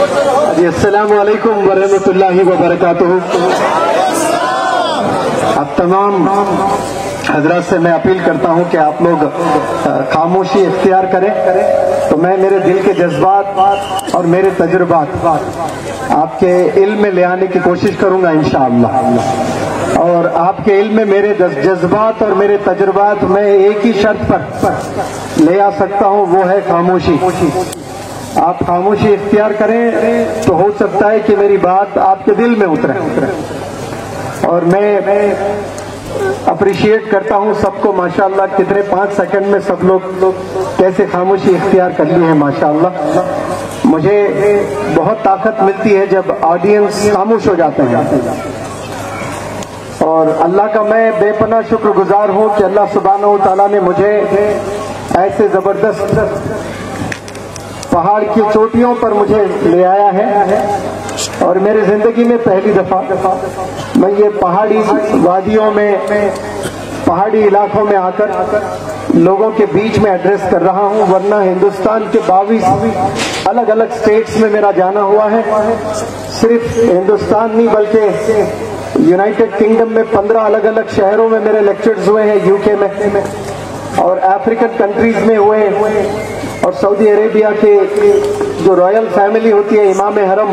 جی السلام علیکم ورحمۃ اللہ وبرکاتہ. اب تمام حضرات سے میں اپیل کرتا ہوں کہ آپ لوگ خاموشی اختیار کریں. تو میں میرے دل کے جذبات اور میرے تجربات آپ کے علم میں لے آنے کی کوشش کروں گا انشاءاللہ. اور آپ کے علم میں میرے جذبات اور میرے تجربات میں ایک ہی شرط پر لے آ سکتا ہوں، وہ ہے خاموشی. آپ خاموشی اختیار کریں تو ہو سکتا ہے کہ میری بات آپ کے دل میں اترے. اور میں اپریشیٹ کرتا ہوں سب کو ماشاءاللہ کتنے 5 سیکنڈ میں سب لوگ کیسے خاموشی اختیار کر لی ہے ماشاءاللہ. مجھے بہت طاقت ملتی ہے جب آڈینس خاموش ہو جاتے ہیں. اور اللہ کا میں بے پناہ شکر گزار ہوں کہ اللہ سبحانہ و تعالیٰ نے مجھے ایسے زبردست پہاڑ کی چوٹیوں پر مجھے لے آیا ہے. اور میری زندگی میں پہلی دفعہ میں یہ پہاڑی وادیوں میں پہاڑی علاقوں میں آ کر لوگوں کے بیچ میں ایڈریس کر رہا ہوں. ورنہ ہندوستان کے 22 الگ الگ سٹیٹس میں میرا جانا ہوا ہے. صرف ہندوستان نہیں بلکہ یونائٹڈ کنگڈم میں 15 الگ الگ شہروں میں میرے لیکچرز ہوئے ہیں، یو کے میں اور افریقن کنٹریز میں ہوئے. اور سعودی عربیہ کے جو رائل فیملی ہوتی ہے امام حرم،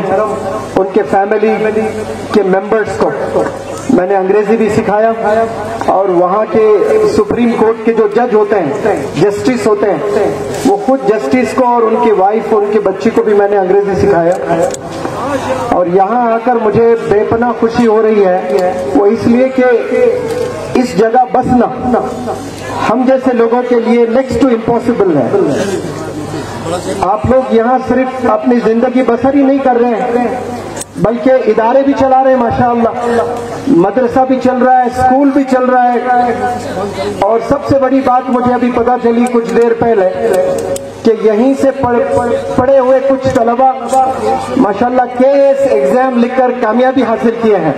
ان کے فیملی کے ممبرز کو میں نے انگریزی بھی سکھایا. اور وہاں کے سپریم کورٹ کے جو جج ہوتے ہیں، جسٹس ہوتے ہیں، وہ خود جسٹس کو اور ان کی وائف اور ان کے بچی کو بھی میں نے انگریزی سکھایا. اور یہاں آ کر مجھے بے پناہ خوشی ہو رہی ہے، وہ اس لیے کہ اس جگہ بسنا ہم جیسے لوگوں کے لیے نیکسٹ ٹو امپاسبل ہے. آپ لوگ یہاں صرف اپنی زندگی بسر ہی نہیں کر رہے ہیں بلکہ ادارے بھی چلا رہے ہیں ماشاءاللہ. مدرسہ بھی چل رہا ہے، اسکول بھی چل رہا ہے. اور سب سے بڑی بات مجھے ابھی پتہ چلی کچھ دیر پہلے کہ یہیں سے پڑھے ہوئے کچھ طلبہ ماشاءاللہ KS ایگزام لکھ کر کامیابی حاصل کیے ہیں.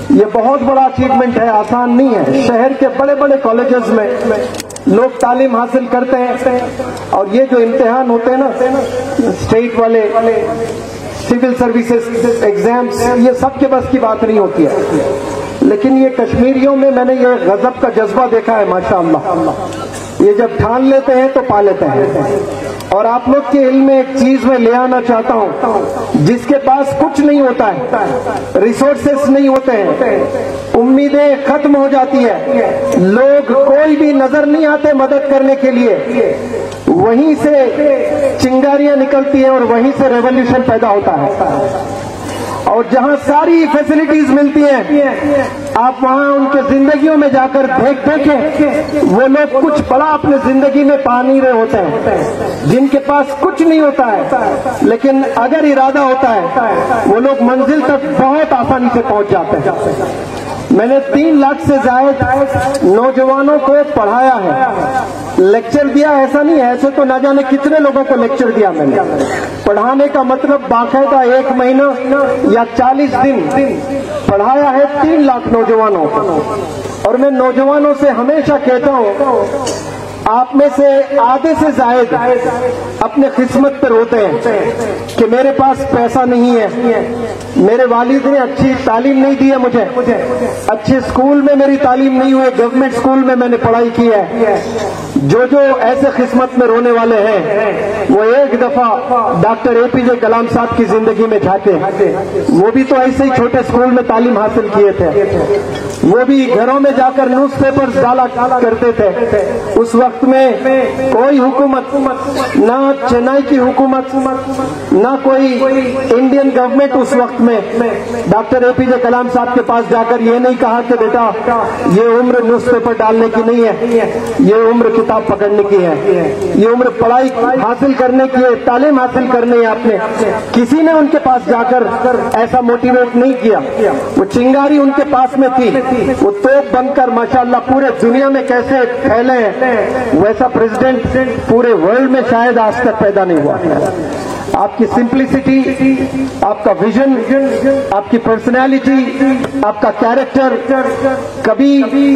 یہ بہت بڑا اچیومنٹ ہے، آسان نہیں ہے. شہر کے بڑے بڑے کالجز میں لوگ تعلیم حاصل کرتے ہیں اور یہ جو امتحان ہوتے ہیں نا اسٹیٹ والے سول سروسز ایگزامز، یہ سب کے بس کی بات نہیں ہوتی ہے. لیکن یہ کشمیریوں میں نے یہ غضب کا جذبہ دیکھا ہے ماشاءاللہ. یہ جب ٹھان لیتے ہیں تو پا لیتے ہیں. اور آپ لوگ کے علم میں ایک چیز میں لے آنا چاہتا ہوں، جس کے پاس کچھ نہیں ہوتا ہے، ریسورسز نہیں ہوتے ہیں، امیدیں ختم ہو جاتی ہے، لوگ کوئی بھی نظر نہیں آتے مدد کرنے کے لیے، وہیں سے چنگاریاں نکلتی ہیں اور وہیں سے ریولیوشن پیدا ہوتا ہے. اور جہاں ساری فیسلٹیز ملتی ہیں آپ وہاں ان کے زندگیوں میں جا کر دیکھیں وہ لوگ کچھ بڑا اپنے زندگی میں پا نہیں رہے ہوتے ہیں، جن کے پاس کچھ نہیں ہوتا ہے لیکن اگر ارادہ ہوتا ہے وہ لوگ منزل تک بہت آسانی سے پہنچ جاتے ہیں. میں نے 3 لاکھ سے زائد نوجوانوں کو پڑھایا ہے، لیکچر دیا. ایسا نہیں ہے، ایسے تو نہ جانے کتنے لوگوں کو لیکچر دیا میں نے. پڑھانے کا مطلب باقاعدہ 1 مہینہ یا 40 دن پڑھایا ہے 3 لاکھ نوجوانوں کو. اور میں نوجوانوں سے ہمیشہ کہتا ہوں آپ میں سے آدھے سے زائد اپنے قسمت پر ہوتے ہیں کہ میرے پاس پیسہ نہیں ہے، میرے والد نے اچھی تعلیم نہیں دی ہے، مجھے اچھے اسکول میں میری تعلیم نہیں ہوئی، گورنمنٹ اسکول میں نے پڑھائی کی ہے. جو ایسے قسمت میں رونے والے ہیں وہ ایک دفعہ ڈاکٹر APJ کلام صاحب کی زندگی میں جھانکے. وہ بھی تو ایسے ہی چھوٹے اسکول میں تعلیم حاصل کیے تھے، وہ بھی گھروں میں جا کر نیوز پیپر ڈالا کرتے تھے. اس وقت میں کوئی حکومت، نہ چنئی کی حکومت، نہ کوئی انڈین گورنمنٹ اس وقت میں ڈاکٹر APJ کلام صاحب کے پاس جا کر یہ نہیں کہا کہ بیٹا یہ عمر نیوز پیپر ڈالنے کی نہیں ہے، یہ عمر کتاب پکڑنے کی ہے، یہ عمر پڑھائی حاصل کرنے کی ہے، تعلیم حاصل کرنی ہے. آپ نے کسی نے ان کے پاس جا کر ایسا موٹیویٹ نہیں کیا. وہ چنگاری ان کے پاس میں تھی، وہ توپ بن کر ماشاءاللہ پورے دنیا میں کیسے پھیلے ہیں ویسا پریزیڈنٹ پورے ورلڈ میں شاید آج تک پیدا نہیں ہوا. آپ کی سمپلسٹی، آپ کا ویژن، آپ کی پرسنالٹی، آپ کا کیریکٹر. کبھی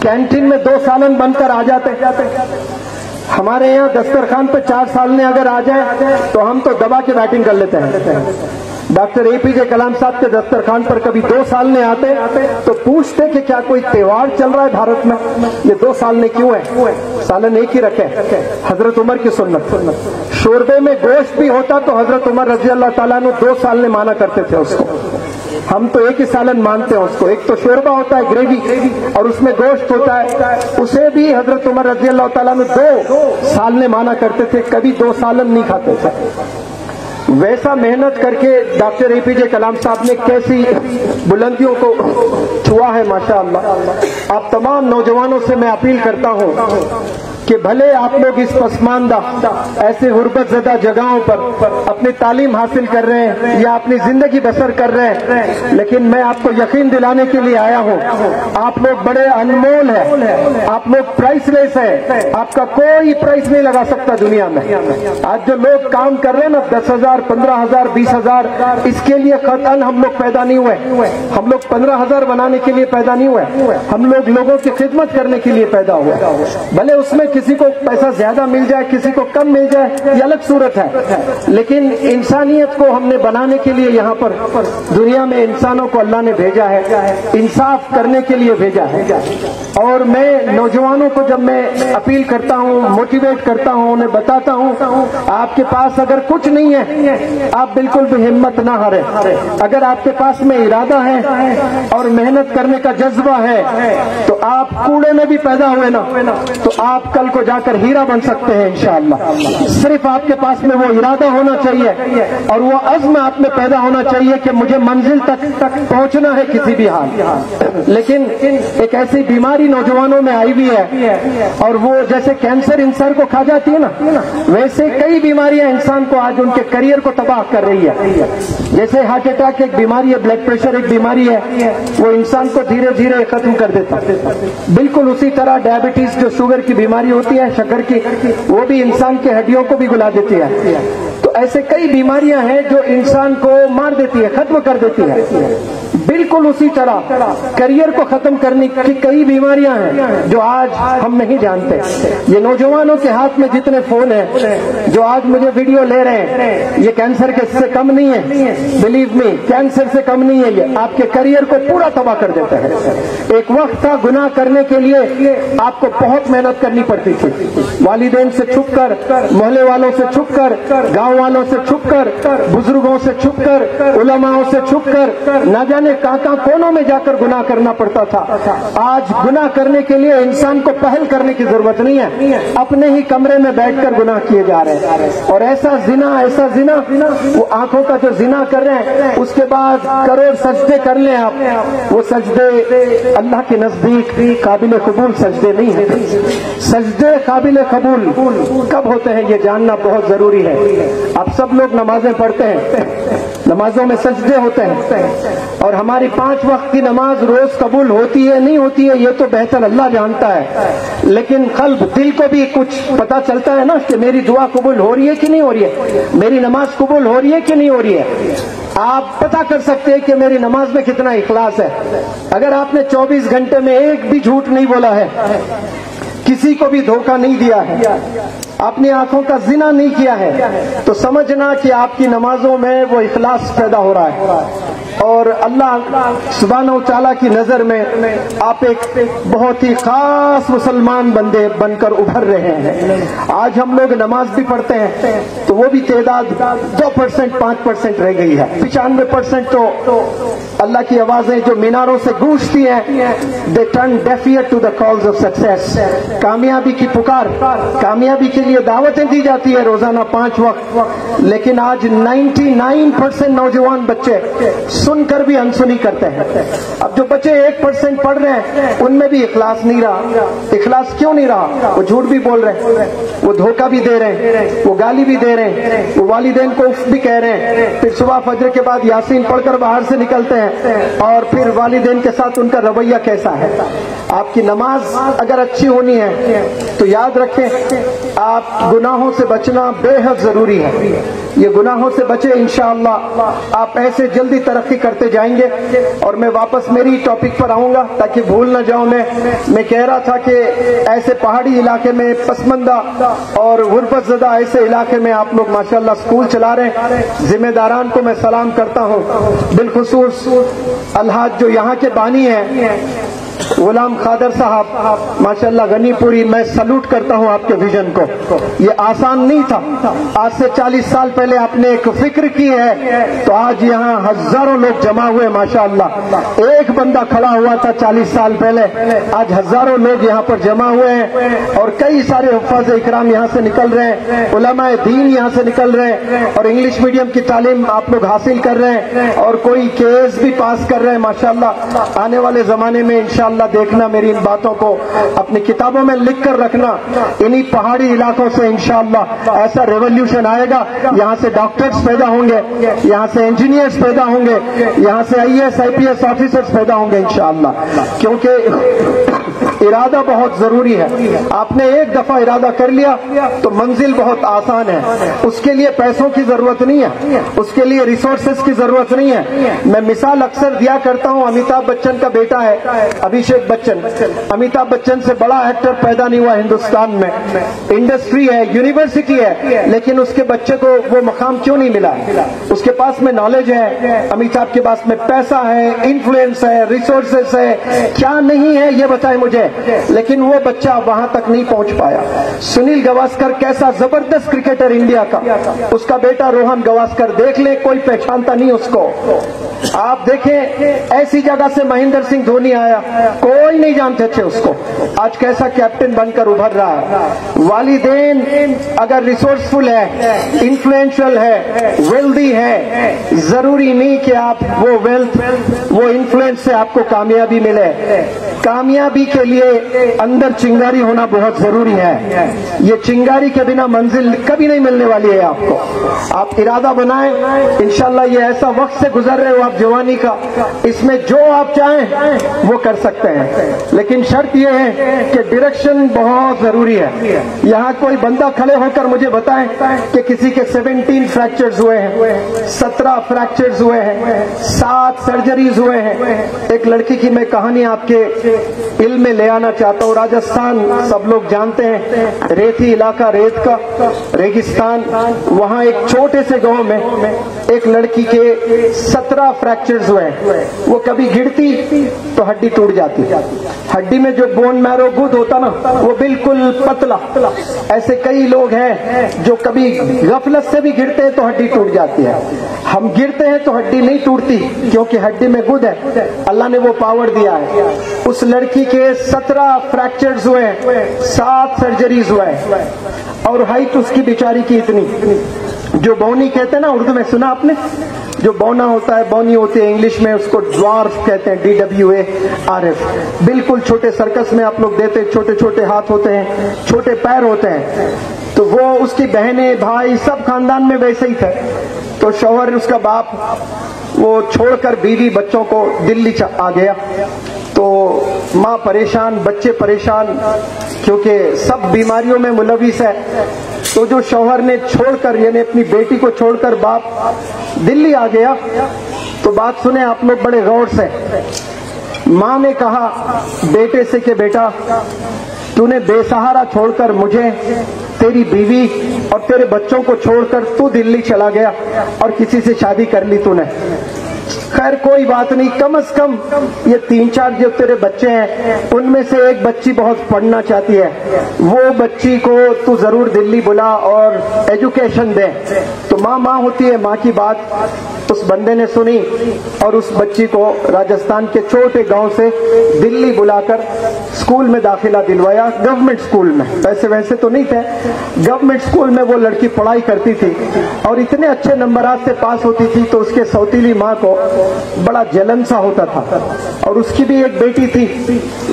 کینٹین میں 2 سالن بن کر آ جاتے، ہمارے یہاں دسترخوان پہ 4 سالنے اگر آ جائیں تو ہم تو دبا کے بیٹنگ کر لیتے ہیں. ڈاکٹر اے پی جے کلام صاحب کے دسترخوان پر کبھی 2 سالنے آتے تو پوچھتے کہ کیا کوئی تہوار چل رہا ہے بھارت میں, یہ 2 سالنے کیوں ہے؟ سالن ایک ہی رکھے. حضرت عمر کی سنت, شوربے میں گوشت بھی ہوتا تو حضرت عمر رضی اللہ تعالیٰ نے 2 سالنے مانا کرتے تھے اس کو. ہم تو ایک ہی سالن مانتے ہیں اس کو. ایک تو شوربہ ہوتا ہے گریوی اور اس میں گوشت ہوتا ہے, اسے بھی حضرت عمر رضی اللہ تعالیٰ نے 2 سالنے مانا کرتے تھے, کبھی 2 سالن نہیں کھاتے تھے. ویسا محنت کر کے ڈاکٹر اے پی جے کلام صاحب نے کیسی بلندیوں کو چھوا ہے ماشاءاللہ. آپ تمام نوجوانوں سے میں اپیل کرتا ہوں کہ بھلے آپ لوگ اس پسماندہ ایسے غربت زدہ جگہوں پر اپنی تعلیم حاصل کر رہے ہیں یا اپنی زندگی بسر کر رہے ہیں, لیکن میں آپ کو یقین دلانے کے لیے آیا ہوں آپ لوگ بڑے انمول ہیں, آپ لوگ پرائس لیس ہیں, آپ کا کوئی پرائس نہیں لگا سکتا دنیا میں. آج جو لوگ کام کر رہے ہیں نا 10,000 15,000 20,000, اس کے لیے قطعاً ہم لوگ پیدا نہیں ہوئے. ہم لوگ 15,000 بنانے کے لیے پیدا نہیں ہوئے, ہم لوگ لوگوں کی خدمت کرنے کے لیے پیدا ہوئے. بھلے اس میں کسی کو پیسہ زیادہ مل جائے کسی کو کم مل جائے یہ الگ صورت ہے, لیکن انسانیت کو ہم نے بنانے کے لیے یہاں پر دنیا میں انسانوں کو اللہ نے بھیجا ہے, انصاف کرنے کے لیے بھیجا ہے. اور میں نوجوانوں کو جب میں اپیل کرتا ہوں, موٹیویٹ کرتا ہوں, انہیں بتاتا ہوں آپ کے پاس اگر کچھ نہیں ہے آپ بالکل بھی ہمت نہ ہاریں. اگر آپ کے پاس میں ارادہ ہے اور محنت کرنے کا جذبہ ہے تو آپ کوڑے میں بھی پیدا ہوئے نا تو آپ کل کو جا کر ہیرا بن سکتے ہیں انشاءاللہ. صرف آپ کے پاس میں وہ ارادہ ہونا چاہیے اور وہ عزم آپ میں پیدا ہونا چاہیے کہ مجھے منزل تک پہنچنا ہے کسی بھی حال. لیکن ایک ایسی بیماری نوجوانوں میں آئی ہوئی ہے اور وہ جیسے کینسر انسان کو کھا جاتی ہے نا, ویسے کئی بیماریاں انسان کو آج ان کے کریئر کو تباہ کر رہی ہے. جیسے ہارٹ اٹیک ایک بیماری ہے, بلڈ پریشر ایک بیماری ہے, وہ انسان کو دھیرے دھیرے ختم کر دیتا. بالکل اسی طرح ڈائبٹیز جو شوگر کی بیماری ہوتی ہے, شکر کی, وہ بھی انسان کے ہڈیوں کو بھی گلا دیتی ہے. تو ایسے کئی بیماریاں ہیں جو انسان کو مار دیتی ہے, ختم کر دیتی ہے. بالکل اسی طرح کریئر کو ختم کرنے کی کئی بیماریاں ہیں جو آج ہم نہیں جانتے. یہ نوجوانوں کے ہاتھ میں جتنے فون ہیں جو آج مجھے ویڈیو لے رہے ہیں یہ کینسر کے سے کم نہیں ہے, بلیو می کینسر سے کم نہیں ہے. یہ آپ کے کریئر کو پورا تباہ کر دیتا ہے. ایک وقت تھا گناہ کرنے کے لیے آپ کو بہت محنت کرنی پڑتی تھی, والدین سے چھپ کر, محلے والوں سے چھپ کر, گاؤں والوں سے چھپ کر, بزرگوں سے چھپ کر, علماؤں سے چھپ کر, نہ جانے کہاں کونوں میں جا کر گناہ کرنا پڑتا تھا. آج گناہ کرنے کے لیے انسان کو پہل کرنے کی ضرورت نہیں ہے, اپنے ہی کمرے میں بیٹھ کر گناہ کیے جا رہے ہیں. اور ایسا زنا وہ آنکھوں کا جو زنا کر رہے ہیں اس کے بعد کروڑ سجدے کر لیں آپ, وہ سجدے اللہ کے نزدیک قابل قبول سجدے نہیں ہیں. سجدے قابل قبول کب ہوتے ہیں یہ جاننا بہت ضروری ہے. آپ سب لوگ نمازیں پڑھتے ہیں, نمازوں میں سجدے ہوتے ہیں اور ہماری 5 وقت کی نماز روز قبول ہوتی ہے نہیں ہوتی ہے یہ تو بہتر اللہ جانتا ہے. لیکن قلب, دل کو بھی کچھ پتا چلتا ہے نا کہ میری دعا قبول ہو رہی ہے کہ نہیں ہو رہی ہے, میری نماز قبول ہو رہی ہے کہ نہیں ہو رہی ہے. آپ پتا کر سکتے ہیں کہ میری نماز میں کتنا اخلاص ہے. اگر آپ نے 24 گھنٹے میں ایک بھی جھوٹ نہیں بولا ہے, کسی کو بھی دھوکہ نہیں دیا ہے, اپنی آنکھوں کا زنا نہیں کیا ہے, تو سمجھنا کہ آپ کی نمازوں میں وہ اخلاص پیدا ہو رہا ہے اور اللہ سبحانہ و تعالیٰ کی نظر میں آپ ایک بہت ہی خاص مسلمان بندے بن کر ابھر رہے ہیں. آج ہم لوگ نماز بھی پڑھتے ہیں تو وہ بھی تعداد 2% 5% رہ گئی ہے. 95% تو اللہ کی آوازیں جو میناروں سے گونجتی ہیں, they turn deaf ear to the calls of success. کامیابی کی پکار, کامیابی کے لیے دعوتیں دی جاتی ہے روزانہ 5 وقت, لیکن آج 99% نوجوان بچے سن کر بھی انسنی کرتے ہیں. اب جو بچے 1% پڑھ رہے ہیں ان میں بھی اخلاص نہیں رہا. اخلاص کیوں نہیں رہا؟ وہ جھوٹ بھی بول رہے ہیں, وہ دھوکہ بھی دے رہے ہیں, وہ گالی بھی دے رہے ہیں, وہ والدین کو اف بھی کہہ رہے ہیں, پھر صبح فجر کے بعد یاسین پڑھ کر باہر سے نکلتے ہیں اور پھر والدین کے ساتھ ان کا رویہ کیسا ہے. آپ کی نماز اگر اچھی ہونی ہے تو یاد رکھیں آپ گناہوں سے بچنا بے حد ضروری ہے. یہ گناہوں سے بچے انشاءاللہ آپ ایسے جلدی ترقی کرتے جائیں گے اور میں واپس میری ٹاپک پر آؤں گا تاکہ بھول نہ جاؤں. میں کہہ رہا تھا کہ ایسے پہاڑی علاقے میں پسماندہ اور غربت زدہ ایسے علاقے میں آپ لوگ ماشاءاللہ اسکول چلا رہے ہیں. ذمہ داران کو میں سلام کرتا ہوں, بالخصوص الحاج جو یہاں کے بانی ہیں غلام قادر صاحب, ماشاءاللہ غنی پوری, میں سلوٹ کرتا ہوں آپ کے ویژن کو. یہ آسان نہیں تھا. آج سے 40 سال پہلے آپ نے ایک فکر کی ہے تو آج یہاں ہزاروں لوگ جمع ہوئے ماشاءاللہ. ایک بندہ کھڑا ہوا تھا 40 سال پہلے, آج ہزاروں لوگ یہاں پر جمع ہوئے ہیں اور کئی سارے حفاظ اکرام یہاں سے نکل رہے ہیں, علماء دین یہاں سے نکل رہے ہیں اور انگلش میڈیم کی تعلیم آپ لوگ حاصل کر رہے ہیں اور کوئی کیس بھی پاس کر رہے ہیں ماشاءاللہ. آنے والے زمانے میں انشاءاللہ دیکھنا, میری ان باتوں کو اپنی کتابوں میں لکھ کر رکھنا. انہی پہاڑی علاقوں سے انشاءاللہ ایسا ریولوشن آئے گا. یہاں سے ڈاکٹرز پیدا ہوں گے, یہاں سے انجینئرز پیدا ہوں گے, یہاں سے IAS IPS آفیسرز پیدا ہوں گے انشاءاللہ. کیونکہ ارادہ بہت ضروری ہے. آپ نے ایک دفعہ ارادہ کر لیا تو منزل بہت آسان ہے. اس کے لیے پیسوں کی ضرورت نہیں ہے, اس کے لیے ریسورسز کی ضرورت نہیں ہے. میں مثال اکثر دیا کرتا ہوں, امیتابھ بچن کا بیٹا ہے ابھیشیک بچن. امیتابھ بچن سے بڑا ایکٹر پیدا نہیں ہوا ہندوستان میں. انڈسٹری ہے, یونیورسٹی ہے, لیکن اس کے بچے کو وہ مقام کیوں نہیں ملا؟ اس کے پاس میں نالج ہے, امیتابھ کے پاس میں پیسہ ہے, انفلوئنس ہے, ریسورسز ہے, کیا نہیں ہے یہ بتائے مجھے, لیکن وہ بچہ وہاں تک نہیں پہنچ پایا. سنیل گواسکر کیسا زبردست کرکٹر انڈیا کا, اس کا بیٹا روہن گواسکر دیکھ لیں, کوئی پہچانتا نہیں اس کو. آپ دیکھیں ایسی جگہ سے مہندر سنگھ دھونی آیا, کوئی نہیں جانتے تھے اس کو, آج کیسا کیپٹن بن کر ابھر رہا ہے. والدین اگر ریسورسفل ہے, انفلوئنشل ہے, ویلدی ہے, ضروری نہیں کہ آپ وہ ویلتھ وہ انفلوئنس سے آپ کو کامیابی ملے. کامیابی کے لیے اندر چنگاری ہونا بہت ضروری ہے. یہ چنگاری کے بنا منزل کبھی نہیں ملنے والی ہے آپ کو. آپ ارادہ بنائیں, انشاءاللہ یہ ایسا وقت سے گزر رہے ہو آپ جوانی کا, اس میں جو آپ چاہیں وہ کر سکتے ہیں, لیکن شرط یہ ہے کہ ڈائریکشن بہت ضروری ہے. یہاں کوئی بندہ کھڑے ہو کر مجھے بتائیں کہ کسی کے 17 فریکچرز ہوئے ہیں, 17 فریکچرز ہوئے ہیں, 7 سرجریز ہوئے ہیں. ایک لڑکی کی میں کہانی آپ کے علم میں لے آنا چاہتا ہوں. راجستھان سب لوگ جانتے ہیں, ریتی علاقہ, ریت کا ریگستان. وہاں ایک چھوٹے سے گاؤں میں ایک لڑکی کے 17 فریکچرز ہوئے. وہ کبھی گرتی تو ہڈی ٹوٹ جاتی. ہڈی میں جو بون میرو گود ہوتا نا وہ بالکل پتلا. ایسے کئی لوگ ہیں جو کبھی غفلت سے بھی گرتے ہیں تو ہڈی ٹوٹ جاتی ہے. ہم گرتے ہیں تو ہڈی نہیں ٹوٹتی کیونکہ ہڈی میں گود ہے, اللہ نے وہ پاور دیا ہے. اس لڑکی کے 17 فریکچرز ہوئے, 7 سرجریز ہوئے, اور ہائٹ اس کی بیچاری کی اتنی, جو بونی کہتے ہیں نا اردو میں سنا آپ نے, جو بونا ہوتا ہے, بونی ہوتی ہے انگلش میں, اس کو ڈوارف کہتے ہیں, DWARF. بالکل چھوٹے سرکس میں آپ لوگ دیتے, چھوٹے چھوٹے ہاتھ ہوتے ہیں, چھوٹے پیر ہوتے ہیں. تو وہ اس کی بہنیں بھائی سب خاندان میں ویسے ہی تھے. تو شوہر اس کا باپ وہ چھوڑ کر بیوی بچوں کو دلی آ گیا. تو ماں پریشان, بچے پریشان, کیونکہ سب بیماریوں میں ملوث ہے. تو جو شوہر نے چھوڑ کر, یعنی اپنی بیٹی کو چھوڑ کر باپ دلی آ گیا, تو بات سنیں آپ لوگ بڑے غور سے. ماں نے کہا بیٹے سے کہ بیٹا تو نے بے سہارا چھوڑ کر مجھے, تیری بیوی اور تیرے بچوں کو چھوڑ کر تو دلی چلا گیا اور کسی سے شادی کر لی تو نے. خیر کوئی بات نہیں, کم از کم یہ 3-4 جو تیرے بچے ہیں ان میں سے ایک بچی بہت پڑھنا چاہتی ہے, وہ بچی کو تو ضرور دلی بلا اور ایجوکیشن دے. تو ماں ہوتی ہے, ماں کی بات اس بندے نے سنی اور اس بچی کو راجستھان کے چھوٹے گاؤں سے دلی بلا کر اسکول میں داخلہ دلوایا, گورنمنٹ اسکول میں. پیسے ویسے تو نہیں تھے, گورنمنٹ اسکول میں وہ لڑکی پڑھائی کرتی تھی اور اتنے اچھے نمبرات سے پاس ہوتی تھی. تو اس کے سوتیلی ماں کو بڑا جلن سا ہوتا تھا, اور اس کی بھی ایک بیٹی تھی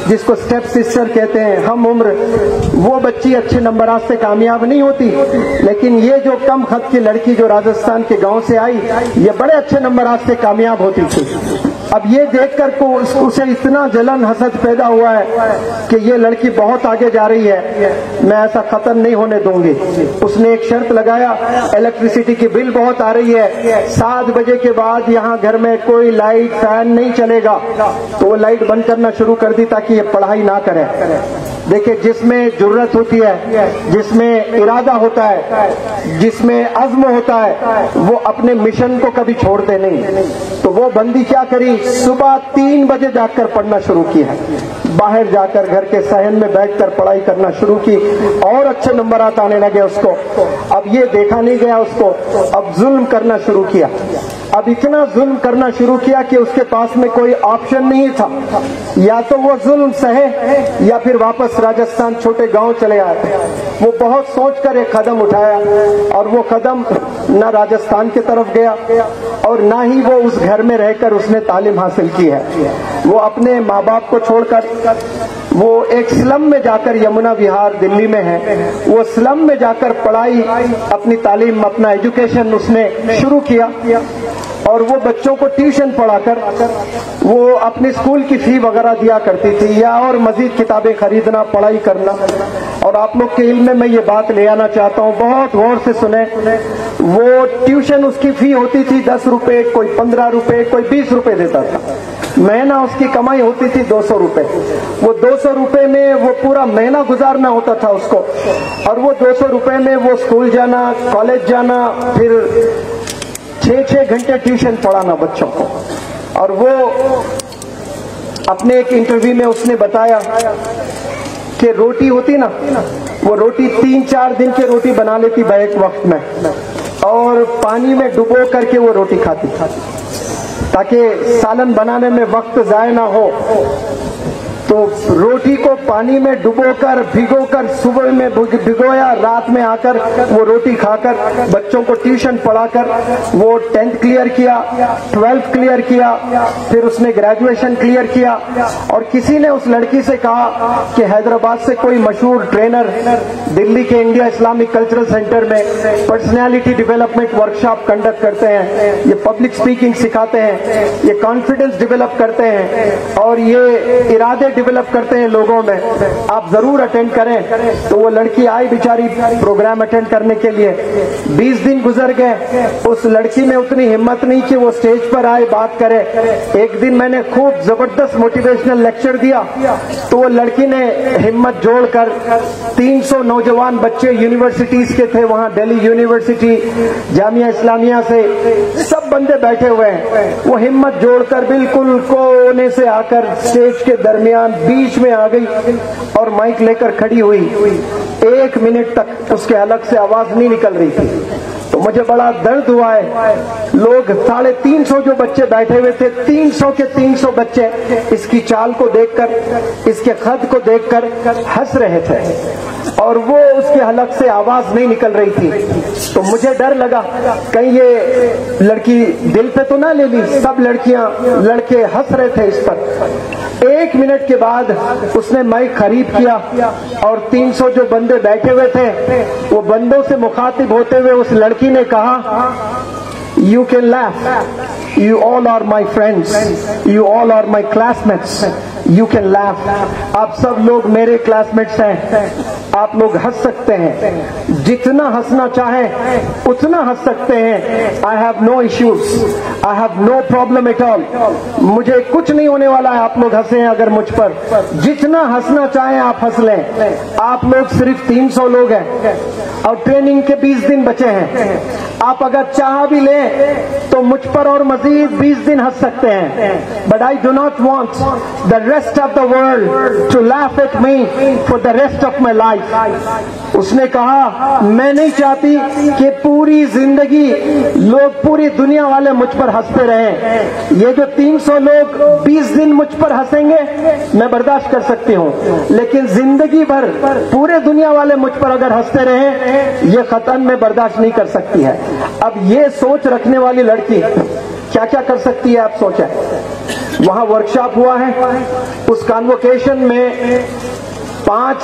جس کو اسٹیپ سسٹر کہتے ہیں, ہم عمر. وہ بچی اچھے نمبرات سے کامیاب نہیں ہوتی, لیکن یہ جو کم خط کی لڑکی جو راجستھان کے گاؤں سے آئی, یہ بڑے اچھے نمبرات سے کامیاب ہوتی تھی. اب یہ دیکھ کر اسے اتنا جلن حسد پیدا ہوا ہے کہ یہ لڑکی بہت آگے جا رہی ہے، میں ایسا ختم نہیں ہونے دوں گی۔ اس نے ایک شرط لگایا، الیکٹریسٹی کی بل بہت آ رہی ہے، 7 بجے کے بعد یہاں گھر میں کوئی لائٹ فین نہیں چلے گا، تو وہ لائٹ بند کرنا شروع کر دی تاکہ یہ پڑھائی نہ کرے۔ دیکھیں، جس میں جرت ہوتی ہے، جس میں ارادہ ہوتا ہے، جس میں عزم ہوتا ہے، وہ اپنے مشن کو کبھی چھوڑتے نہیں۔ تو وہ بندی کیا کری، صبح 3 بجے جا کر پڑھنا شروع کی ہے، باہر جا کر گھر کے صحن میں بیٹھ کر پڑھائی کرنا شروع کی، اور اچھے نمبرات آنے لگے اس کو۔ اب یہ دیکھا نہیں گیا اس کو، اب ظلم کرنا شروع کیا، اب اتنا ظلم کرنا شروع کیا کہ اس کے پاس میں کوئی آپشن نہیں تھا، یا تو وہ ظلم سہے یا پھر واپس راجستھان چھوٹے گاؤں چلے آئے۔ وہ بہت سوچ کر ایک قدم اٹھایا، اور وہ قدم نہ راجستھان کی طرف گیا اور نہ ہی وہ اس گھر میں رہ کر اس نے تعلیم حاصل کی ہے۔ وہ اپنے ماں باپ کو چھوڑ کر وہ ایک سلم میں جا کر، یمنا وہار دلی میں ہے، وہ سلم میں جا کر پڑھائی، اپنی تعلیم، اپنا ایجوکیشن اس نے شروع کیا، اور وہ بچوں کو ٹیوشن پڑھا کر وہ اپنی اسکول کی فی وغیرہ دیا کرتی تھی، یا اور مزید کتابیں خریدنا، پڑھائی کرنا۔ اور آپ لوگ کے علم میں میں یہ بات لے آنا چاہتا ہوں، بہت غور سے سنیں۔ وہ ٹیوشن اس کی فی ہوتی تھی 10 روپے، کوئی 15 روپے، کوئی 20 روپے دیتا تھا۔ مہینہ اس کی کمائی ہوتی تھی 200 روپے۔ وہ 200 روپے میں وہ پورا مہینہ گزارنا ہوتا تھا اس کو، اور وہ 200 روپے میں وہ اسکول جانا، کالج جانا، پھر 6 گھنٹے ٹیوشن پڑھانا بچوں کو۔ اور وہ اپنے ایک انٹرویو میں اس نے بتایا کہ روٹی ہوتی نا، وہ روٹی 3-4 دن کی روٹی بنا لیتی بیک وقت میں، اور پانی میں ڈبو کر کے وہ روٹی کھاتی تاکہ سالن بنانے میں وقت ضائع نہ ہو۔ تو روٹی کو پانی میں ڈبو کر، بھگو کر، صبح میں بھگویا، رات میں آ کر وہ روٹی کھا کر بچوں کو ٹیوشن پڑھا کر وہ 10th کلیئر کیا، 12th کلیئر کیا، پھر اس نے گریجویشن کلیئر کیا۔ اور کسی نے اس لڑکی سے کہا کہ حیدرآباد سے کوئی مشہور ٹرینر دلی کے انڈیا اسلامک کلچرل سینٹر میں پرسنالٹی ڈیولپمنٹ ورکشاپ کنڈکٹ کرتے ہیں، یہ پبلک سپیکنگ سکھاتے ہیں، یہ کانفیڈنس ڈیولپ کرتے ہیں، اور یہ ارادے ڈیولپ کرتے ہیں لوگوں میں، آپ ضرور اٹینڈ کریں۔ تو وہ لڑکی آئی بیچاری پروگرام اٹینڈ کرنے کے لیے، 20 دن گزر گئے، اس لڑکی میں اتنی ہمت نہیں کہ وہ سٹیج پر آئے بات کرے۔ ایک دن میں نے خوب زبردست موٹیویشنل لیکچر دیا، تو وہ لڑکی نے ہمت جوڑ کر 300 نوجوان بچے یونیورسٹیز کے تھے وہاں، دہلی یونیورسٹی، جامعہ اسلامیہ سے، سب بندے بیٹھے ہوئے ہیں، وہ ہمت جوڑ کر بالکل کونے سے آ کر سٹیج کے درمیان بیچ میں آ گئی اور مائک لے کر کھڑی ہوئی۔ 1 منٹ تک اس کے حلق سے آواز نہیں نکل رہی تھی۔ تو مجھے بڑا درد ہوا ہے، لوگ 350 جو بچے بیٹھے ہوئے تھے، 300 کے 300 بچے اس کی چال کو دیکھ کر، اس کے خط کو دیکھ کر ہنس رہے تھے، اور وہ اس کے حلق سے آواز نہیں نکل رہی تھی۔ تو مجھے ڈر لگا کہیں یہ لڑکی دل پہ تو نہ لے لی، سب لڑکیاں لڑکے ہنس رہے تھے اس پر۔ 1 منٹ کے بعد اس نے مائک قریب کیا، اور 300 جو بندے بیٹھے ہوئے تھے وہ بندوں سے مخاطب ہوتے ہوئے اس لڑکی نے کہا، You can laugh. You all are my friends. You all are my classmates. You can laugh. آپ سب لوگ میرے کلاس میٹس ہیں، آپ لوگ ہنس سکتے ہیں، جتنا ہنسنا چاہیں اتنا ہنس سکتے ہیں۔ I have no issues. I have no problem at all. مجھے کچھ نہیں ہونے والا ہے، آپ لوگ ہنسیں اگر مجھ پر، جتنا ہنسنا چاہیں آپ ہنس لیں۔ آپ لوگ صرف 300 لوگ ہیں اور ٹریننگ کے 20 دن بچے ہیں، آپ اگر چاہ بھی لیں تو مجھ پر اور مزید 20 دن ہنس سکتے ہیں۔ But I do not want the rest of the world to laugh at me for the rest of my life. اس نے کہا میں نہیں چاہتی کہ پوری زندگی لوگ، پوری دنیا والے مجھ پر ہنستے رہیں۔ یہ جو 300 لوگ 20 دن مجھ پر ہنسیں گے میں برداشت کر سکتی ہوں، لیکن زندگی بھر پورے دنیا والے مجھ پر اگر ہنستے رہیں یہ قطعاً میں برداشت نہیں کر سکتی ہے۔ اب یہ سوچ رکھنے والی لڑکی کیا کیا کر سکتی ہے آپ سوچیں۔ وہاں ورکشاپ ہوا ہے، اس کانوکیشن میں 5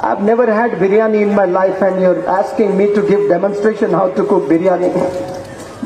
I've never had biryani in my life and you're asking me to give demonstration how to cook biryani.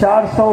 400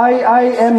IIM,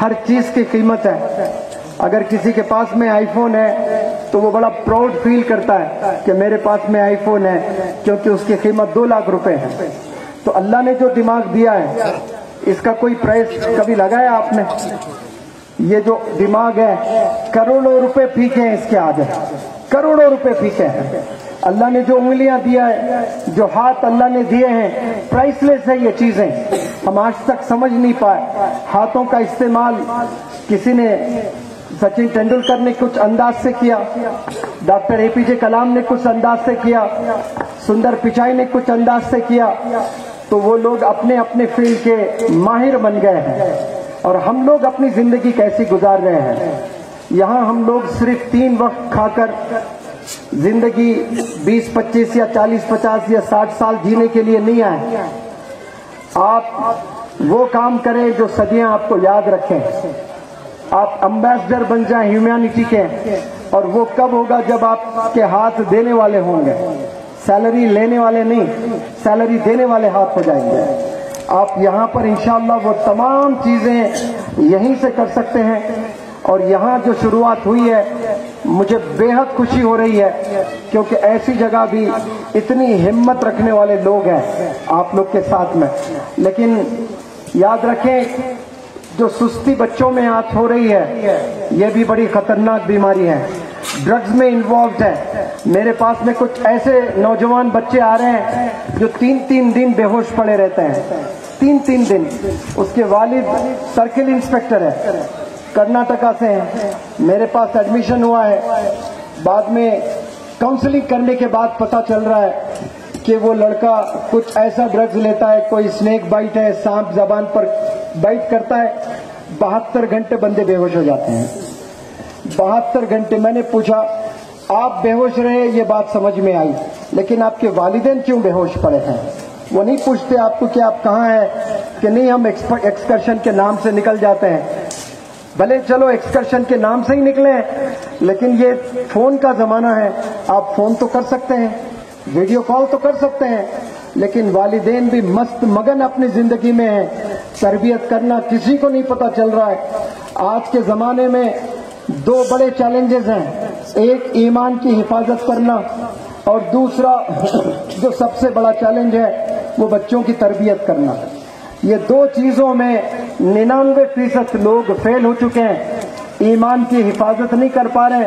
ہر چیز کی قیمت ہے. اگر کسی کے پاس میں آئی فون ہے تو وہ بڑا پراؤڈ فیل کرتا ہے کہ میرے پاس میں آئی فون ہے، کیونکہ اس کی قیمت 2 لاکھ روپے ہے. تو اللہ نے جو دماغ دیا ہے اس کا کوئی پرائس کبھی لگایا آپ نے؟ یہ جو دماغ ہے کروڑوں روپے پھینکے ہیں اس کے آگے، کروڑوں روپے پھینکے ہیں. اللہ نے جو انگلیاں دیا ہے، جو ہاتھ اللہ نے دیے ہیں، پرائس لیس ہے یہ چیزیں. ہم آج تک سمجھ نہیں پائے. ہاتھوں کا استعمال کسی نے، سچن ٹینڈولکر نے کچھ انداز سے کیا، ڈاکٹر اے پی جے کلام نے کچھ انداز سے کیا، سندر پچائی نے کچھ انداز سے کیا. تو وہ لوگ اپنے اپنے فیلڈ کے ماہر بن گئے ہیں، اور ہم لوگ اپنی زندگی کیسی گزار رہے ہیں. یہاں ہم لوگ صرف 3 وقت کھا کر زندگی 20 25 یا 40 50 یا 60 سال جینے کے لیے نہیں آئے. آپ وہ کام کریں جو صدیاں آپ کو یاد رکھیں. آپ امبیسڈر بن جائیں ہیومینٹی کے، اور وہ کب ہوگا جب آپ کے ہاتھ دینے والے ہوں گے، سیلری لینے والے نہیں، سیلری دینے والے ہاتھ ہو جائیں گے. آپ یہاں پر انشاءاللہ وہ تمام چیزیں یہیں سے کر سکتے ہیں. اور یہاں جو شروعات ہوئی ہے مجھے بے حد خوشی ہو رہی ہے، کیونکہ ایسی جگہ بھی اتنی ہمت رکھنے والے لوگ ہیں آپ لوگ کے ساتھ میں. لیکن یاد رکھیں، جو سستی بچوں میں آج ہو رہی ہے یہ بھی بڑی خطرناک بیماری ہے. ڈرگز میں انوالوڈ ہے. میرے پاس میں کچھ ایسے نوجوان بچے آ رہے ہیں جو 3 دن بے ہوش پڑے رہتے ہیں، 3 دن. اس کے والد سرکل انسپیکٹر ہے، کرناٹکا سے ہیں. میرے پاس ایڈمیشن ہوا ہے. بعد میں کاؤنسلنگ کرنے کے بعد پتا چل رہا ہے کہ وہ لڑکا کچھ ایسا ڈرگز لیتا ہے، کوئی اسنیک بائٹ ہے، سانپ زبان پر بائٹ کرتا ہے، 72 گھنٹے بندے بے ہوش ہو جاتے ہیں. 72 گھنٹے. میں نے پوچھا آپ بے ہوش رہے، یہ بات سمجھ میں آئی، لیکن آپ کے والدین کیوں بے ہوش پڑے ہیں؟ وہ نہیں پوچھتے آپ کو کہ آپ کہاں ہیں، کہ نہیں ہم ایکسکرشن کے نام سے نکل جاتے ہیں. بھلے چلو ایکسکرشن کے نام سے ہی نکلے، لیکن یہ فون کا زمانہ ہے. آپ فون تو کر سکتے ہیں، ویڈیو کال تو کر سکتے ہیں، لیکن والدین بھی مست مگن اپنی زندگی میں ہیں. تربیت کرنا کسی کو نہیں پتا چل رہا ہے. آج کے زمانے میں 2 بڑے چیلنجز ہیں. ایک ایمان کی حفاظت کرنا، اور دوسرا جو سب سے بڑا چیلنج ہے وہ بچوں کی تربیت کرنا. یہ 2 چیزوں میں 99% لوگ فیل ہو چکے ہیں. ایمان کی حفاظت نہیں کر پا رہے،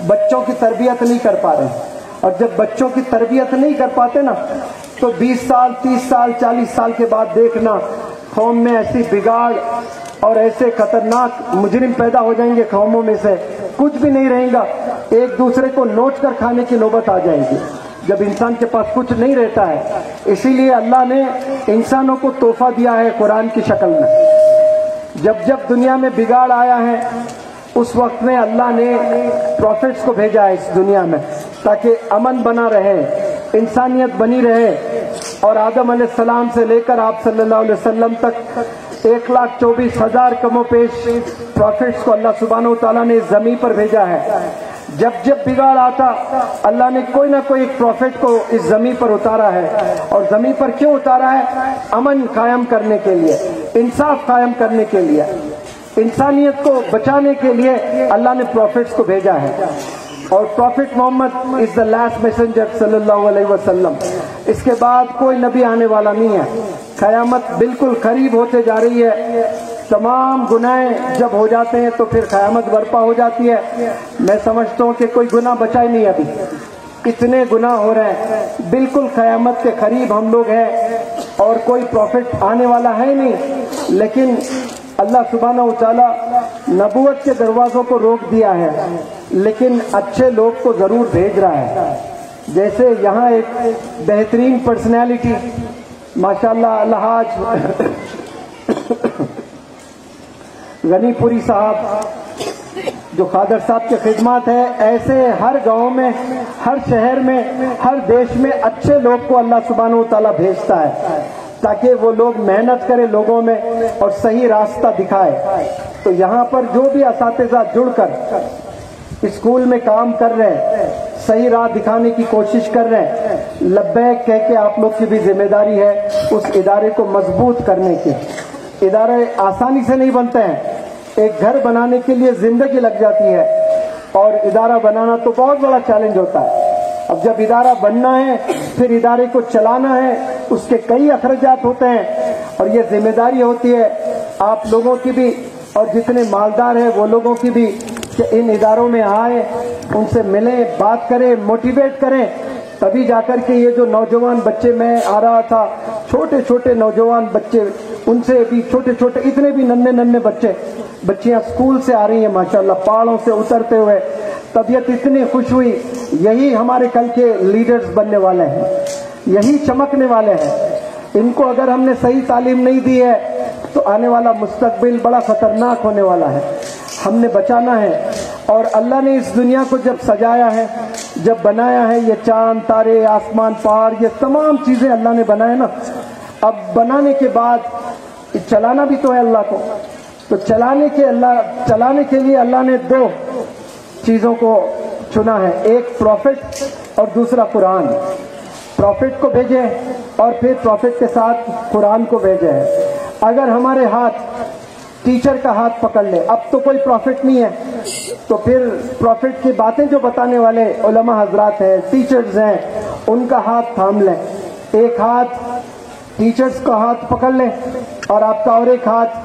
بچوں کی تربیت نہیں کر پا رہے. اور جب بچوں کی تربیت نہیں کر پاتے نا، تو 20 سال 30 سال 40 سال کے بعد دیکھنا قوم میں ایسی بگاڑ اور ایسے خطرناک مجرم پیدا ہو جائیں گے. قوموں میں سے کچھ بھی نہیں رہیں گا، ایک دوسرے کو نوچ کر کھانے کی نوبت آ جائے گی جب انسان کے پاس کچھ نہیں رہتا ہے. اسی لیے اللہ نے انسانوں کو تحفہ دیا ہے قرآن کی شکل میں. جب دنیا میں بگاڑ آیا ہے اس وقت میں اللہ نے پروفیٹس کو بھیجا ہے اس دنیا میں، تاکہ امن بنا رہے، انسانیت بنی رہے. اور آدم علیہ السلام سے لے کر آپ صلی اللہ علیہ وسلم تک 1,24,000 کم و بیش پروفیٹس کو اللہ سبحانہ و تعالیٰ نے اس زمین پر بھیجا ہے. جب بگاڑ آتا اللہ نے کوئی نہ کوئی ایک پروفیٹ کو اس زمین پر اتارا ہے. اور زمین پر کیوں اتارا ہے؟ امن قائم کرنے کے لیے، انصاف قائم کرنے کے لیے، انسانیت کو بچانے کے لیے اللہ نے پروفیٹس کو بھیجا ہے. اور prophet Muhammad is the last messenger صلی اللہ علیہ وسلم. اس کے بعد کوئی نبی آنے والا نہیں ہے. قیامت بالکل قریب ہوتے جا رہی ہے. تمام گناہ جب ہو جاتے ہیں تو پھر قیامت برپا ہو جاتی ہے. میں سمجھتا ہوں کہ کوئی گناہ بچا ہی نہیں ابھی. اتنے گناہ ہو رہے ہیں، بالکل قیامت کے قریب ہم لوگ ہیں، اور کوئی پروفٹ آنے والا ہے نہیں. لیکن اللہ سبحانہ و تعالیٰ نبوت کے دروازوں کو روک دیا ہے، لیکن اچھے لوگ کو ضرور بھیج رہا ہے. جیسے یہاں ایک بہترین پرسنالٹی ماشاءاللہ الحاج غنی پوری صاحب جو قادر صاحب کی خدمات ہے، ایسے ہر گاؤں میں، ہر شہر میں، ہر دیش میں اچھے لوگ کو اللہ سبحانہ و تعالیٰ بھیجتا ہے تاکہ وہ لوگ محنت کرے لوگوں میں اور صحیح راستہ دکھائے. تو یہاں پر جو بھی اساتذہ جڑ کر اسکول میں کام کر رہے ہیں، صحیح راہ دکھانے کی کوشش کر رہے ہیں، لبیک کہہ کے آپ لوگ کی بھی ذمہ داری ہے اس ادارے کو مضبوط کرنے کی. ادارے آسانی سے نہیں بنتے ہیں، ایک گھر بنانے کے لیے زندگی لگ جاتی ہے اور ادارہ بنانا تو بہت بڑا چیلنج ہوتا ہے. اب جب ادارہ بننا ہے پھر ادارے کو چلانا ہے, اس کے کئی اخراجات ہوتے ہیں اور یہ ذمہ داری ہوتی ہے آپ لوگوں کی بھی اور جتنے مالدار ہیں وہ لوگوں کی بھی کہ ان اداروں میں آئیں, ان سے ملیں, بات کریں, موٹیویٹ کریں, تبھی جا کر کے یہ جو نوجوان بچے میں آ رہا تھا, چھوٹے چھوٹے نوجوان بچے, ان سے بھی چھوٹے چھوٹے اتنے بھی ننھے بچیاں اسکول سے آ رہی ہیں ماشاءاللہ, پہاڑوں سے اترتے ہوئے, طبیعت اتنی خوش ہوئی. یہی ہمارے کل کے لیڈرز بننے والے ہیں, یہی چمکنے والے ہیں. ان کو اگر ہم نے صحیح تعلیم نہیں دی ہے تو آنے والا مستقبل بڑا خطرناک ہونے والا ہے. ہم نے بچانا ہے. اور اللہ نے اس دنیا کو جب سجایا ہے, جب بنایا ہے, یہ چاند تارے, آسمان, پہاڑ, یہ تمام چیزیں اللہ نے بنائے نا. اب بنانے کے بعد چلانا بھی تو ہے اللہ کو. تو چلانے کے لیے اللہ نے دو چیزوں کو چنا ہے, ایک پروفٹ اور دوسرا قرآن. پروفٹ کو بھیجے اور پھر پروفٹ کے ساتھ قرآن کو بھیجے ہے. اگر ہمارے ہاتھ ٹیچر کا ہاتھ پکڑ لے, اب تو کوئی پروفٹ نہیں ہے, تو پھر پروفٹ کی باتیں جو بتانے والے علماء حضرات ہیں, ٹیچرز ہیں, ان کا ہاتھ تھام لیں. ایک ہاتھ ٹیچرز کا ہاتھ پکڑ لیں اور آپ کا اور ایک ہاتھ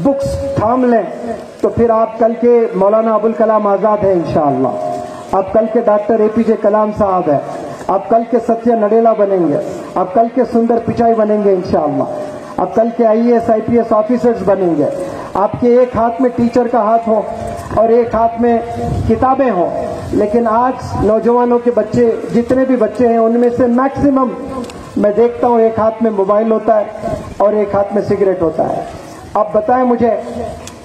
بکس تھام لیں, تو پھر آپ کل کے مولانا ابوالکلام آزاد ہیں انشاءاللہ, آپ کل کے ڈاکٹر APJ کلام صاحب ہیں, آپ کل کے ستیہ نڈیلا بنیں گے, آپ کل کے سندر پچائی بنیں گے انشاءاللہ, آپ کل کے IAS IPS آفیسرز بنیں گے. آپ کے ایک ہاتھ میں ٹیچر کا ہاتھ ہو اور ایک ہاتھ میں کتابیں ہوں. لیکن آج نوجوانوں کے بچے, جتنے بھی بچے ہیں, ان میں سے میکسیمم میں دیکھتا ہوں ایک ہاتھ میں موبائل ہوتا ہے اور ایک ہاتھ میں سگریٹ ہوتا ہے. اب بتائیں مجھے,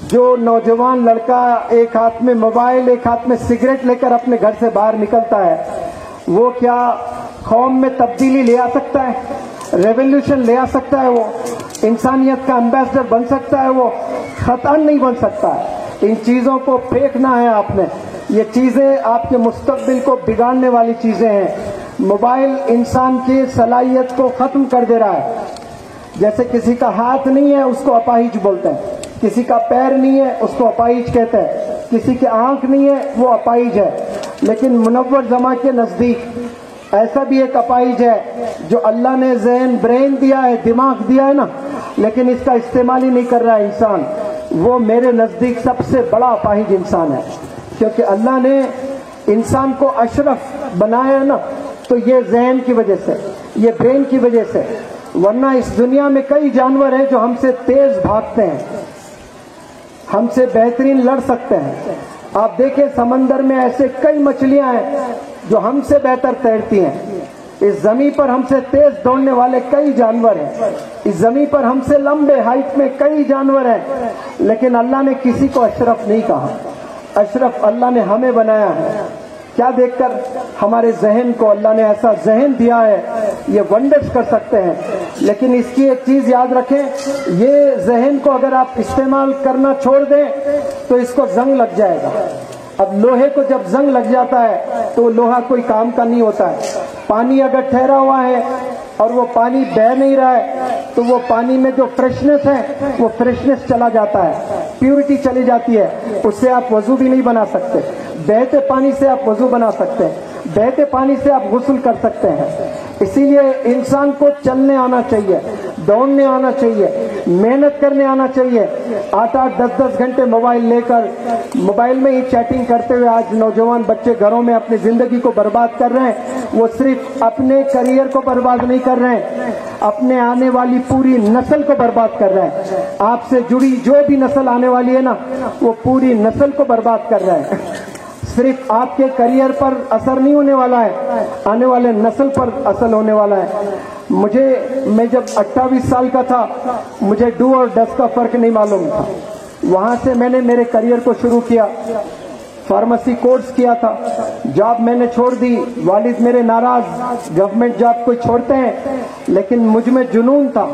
جو نوجوان لڑکا ایک ہاتھ میں موبائل ایک ہاتھ میں سگریٹ لے کر اپنے گھر سے باہر نکلتا ہے, وہ کیا قوم میں تبدیلی لے آ سکتا ہے؟ ریولیوشن لے آ سکتا ہے؟ وہ انسانیت کا امبیسڈر بن سکتا ہے؟ وہ خطان نہیں بن سکتا ہے. ان چیزوں کو پھینکنا ہے آپ نے. یہ چیزیں آپ کے مستقبل کو بگاڑنے والی چیزیں ہیں. موبائل انسان کی صلاحیت کو ختم کر دے رہا ہے. جیسے کسی کا ہاتھ نہیں ہے اس کو اپاہج بولتے ہیں, کسی کا پیر نہیں ہے اس کو اپاہج کہتے ہیں, کسی کی آنکھ نہیں ہے وہ اپاہج ہے. لیکن منور زماں کے نزدیک ایسا بھی ایک اپاہج ہے جو اللہ نے ذہن, برین دیا ہے, دماغ دیا ہے نا, لیکن اس کا استعمال ہی نہیں کر رہا ہے انسان. وہ میرے نزدیک سب سے بڑا اپاہج انسان ہے, کیونکہ اللہ نے انسان کو اشرف بنایا ہے نا, تو یہ ذہن کی وجہ سے, یہ برین کی وجہ سے. ورنہ اس دنیا میں کئی جانور ہیں جو ہم سے تیز بھاگتے ہیں, ہم سے بہترین لڑ سکتے ہیں. آپ دیکھیں سمندر میں ایسے کئی مچھلیاں ہیں جو ہم سے بہتر تیرتی ہیں. اس زمین پر ہم سے تیز دوڑنے والے کئی جانور ہیں, اس زمین پر ہم سے لمبے ہائٹ میں کئی جانور ہیں, لیکن اللہ نے کسی کو اشرف نہیں کہا. اشرف اللہ نے ہمیں بنایا ہے. کیا دیکھ کر ہمارے ذہن کو اللہ نے ایسا ذہن دیا ہے, یہ ونڈرز کر سکتے ہیں. لیکن اس کی ایک چیز یاد رکھیں, یہ ذہن کو اگر آپ استعمال کرنا چھوڑ دیں تو اس کو زنگ لگ جائے گا. اب لوہے کو جب زنگ لگ جاتا ہے تو لوہا کوئی کام کا نہیں ہوتا ہے. پانی اگر ٹھہرا ہوا ہے اور وہ پانی بہہ نہیں رہا ہے تو وہ پانی میں جو فریشنس ہے وہ فریشنس چلا جاتا ہے, پیورٹی چلی جاتی ہے. اس سے آپ وضو بھی نہیں بنا سکتے. بہتے پانی سے آپ وضو بنا سکتے ہیں, بہتے پانی سے آپ غسل کر سکتے ہیں. اسی لیے انسان کو چلنے آنا چاہیے, دوڑنے آنا چاہیے, محنت کرنے آنا چاہیے. 8-8 10-10 گھنٹے موبائل لے کر موبائل میں ہی چیٹنگ کرتے ہوئے آج نوجوان بچے گھروں میں اپنی زندگی کو برباد کر رہے ہیں. وہ صرف اپنے کریئر کو برباد نہیں کر رہے ہیں, اپنے آنے والی پوری نسل کو برباد کر رہے ہیں. آپ سے جڑی جو بھی نسل آنے والی ہے نا, وہ پوری نسل کو برباد کر رہے ہیں. صرف آپ کے کریئر پر اثر نہیں ہونے والا ہے, آنے والے نسل پر اثر ہونے والا ہے. میں جب 28 سال کا تھا مجھے ڈو اور ڈس کا فرق نہیں معلوم تھا. وہاں سے میں نے میرے کریئر کو شروع کیا, فارمیسی کورس کیا تھا. جاب میں نے چھوڑ دی, والد میرے ناراض, گورنمنٹ جاب کوئی چھوڑتے ہیں, لیکن مجھ میں جنون تھا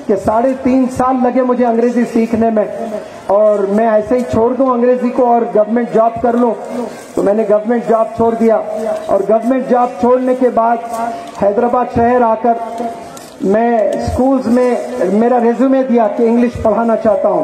کہ 3.5 سال لگے مجھے انگریزی سیکھنے میں, اور میں ایسے ہی چھوڑ دوں انگریزی کو اور گورنمنٹ جاب کر لوں. تو میں نے گورنمنٹ جاب چھوڑ دیا, اور گورنمنٹ جاب چھوڑنے کے بعد حیدرآباد شہر آ کر میں اسکولز میں میرا ریزیومے دیا کہ انگلش پڑھانا چاہتا ہوں.